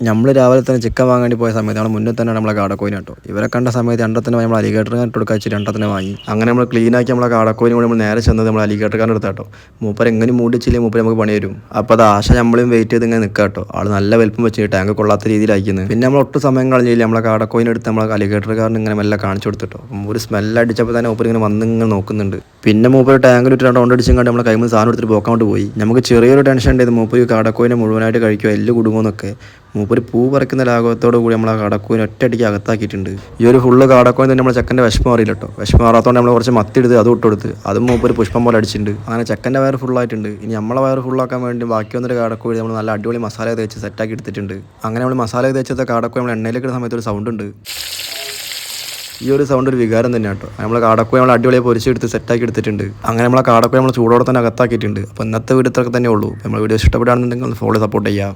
നമ്മൾ രാവിലെ തന്നെ ചിക്കൻ വാങ്ങാൻ വേണ്ടി പോയ സമയത്ത് നമ്മൾ മുന്നേ തന്നെ നമ്മളെ കാടക്കോയിന് കേട്ടോ. ഇവരെ കണ്ട സമയത്ത് രണ്ടത്തിന് നമ്മൾ അലിഗേറ്ററിനെ കൊടുക്കാൻ വെച്ച് രണ്ടത്തിന് വാങ്ങി. അങ്ങനെ നമ്മൾ ക്ലീൻ ആക്കി നമ്മളെ കാടക്കോയിന് കൂടി നമ്മൾ നേരെ ചെന്നത് നമ്മൾ അലിഗേറ്റർക്കാരൻ്റെ അടുത്ത് കേട്ടോ. മൂപ്പർ എങ്ങനെ മൂടിച്ചില്ലേ മൂപ്പർ നമുക്ക് പണി വരും. അപ്പോൾ അത് ആശ നമ്മളും വെയിറ്റ് ചെയ്ത് ഇങ്ങനെ നിൽക്കുക കേട്ടോ. ആൾ നല്ല വലുപ്പം വെച്ച് ടാങ്ക് കൊള്ളാത്ത രീതിയിലായിരിക്കുന്നത്. പിന്നെ നമ്മൾ ഒട്ടും സമയം കളഞ്ഞില്ല, നമ്മളെ കാടക്കോയിനെ എടുത്ത് നമ്മളെ അലിഗേറ്റർക്കാരൻ ഇങ്ങനെ മെല്ലെ കാണിച്ചു കൊടുത്തിട്ടോ. ഒരു സ്മെല്ല് അടിച്ചപ്പോൾ തന്നെ മൂപ്പർ ഇങ്ങനെ വന്ന് ഇങ്ങനെ നോക്കുന്നുണ്ട്. പിന്നെ മൂപ്പർ ടാങ്കിലിട്ട് റൗണ്ട് അടിച്ചും കണ്ട് നമ്മളെ കൈമിൽ സാധനം എടുത്തിട്ട് പോക്കാണ്ട് പോയി. നമുക്ക് ചെറിയൊരു ടെൻഷൻ ഉണ്ടായത് മൂപ്പർ കാടക്കോയിനെ മുഴുവനായിട്ട് കഴിക്കുമോ, എല്ല് കുടുങ്ങുമെന്നൊക്കെ. മൂപ്പര് പൂ പറിക്കുന്ന ലാഘവത്തോടു കൂടി നമ്മൾ ആ കാടക്കോയിനെ ഒറ്റയടിക്ക് അകത്താക്കിയിട്ടുണ്ട്. ഈ ഒരു ഫുള്ള് കാടക്കോയിൻ തന്നെ നമ്മൾ ചെക്കൻ്റെ വിഷമം അറിയില്ല കേട്ടോ. വിഷമം മാറാത്തതുകൊണ്ട് നമ്മൾ കുറച്ച് മത്തി എടുത്ത് അത് ഇട്ടുകൊടുത്ത് അതും മൂപ്പര് പുഷ്പം പോലെ അടിച്ചിട്ടുണ്ട്. അങ്ങനെ ചെക്കൻ്റെ വയറ് ഫുള്ളായിട്ടുണ്ട്. ഇനി നമ്മളെ വയറ് ഫുള്ളാക്കാൻ വേണ്ടി ബാക്കി വന്നൊരു കാടക്കോഴി നമ്മൾ നല്ല അടിപൊളി മസാല തേച്ച് സെറ്റാക്കി എടുത്തിട്ടുണ്ട്. അങ്ങനെ നമ്മൾ മസാല തേച്ചത് കാടക്കോഴി നമ്മൾ എണ്ണയിലേക്ക് ഇടുന്ന സമയത്ത് ഒരു സൗണ്ട് ഉണ്ട്. ഈ ഒരു സൗണ്ട് ഒരു വികാരം തന്നെയാണ് കേട്ടോ. നമ്മൾ കാടക്കോഴി നമ്മൾ അടിപൊളിയെ പൊരിച്ചെടുത്ത് സെറ്റാക്കി എടുത്തിട്ടുണ്ട്. അങ്ങനെ നമ്മളെ കാടക്കോഴി നമ്മൾ ചൂടോടെ തന്നെ അകത്താക്കിയിട്ടുണ്ട്. അപ്പോൾ ഇന്നത്തെ വീഡിയോ ഇത്രയൊക്കെ തന്നെ ഉള്ളൂ. നമ്മൾ വീഡിയോ ഇഷ്ടപ്പെടുകയാണെന്നുണ്ടെങ്കിൽ ഫോളോ സപ്പോർട്ട് ചെയ്യുക.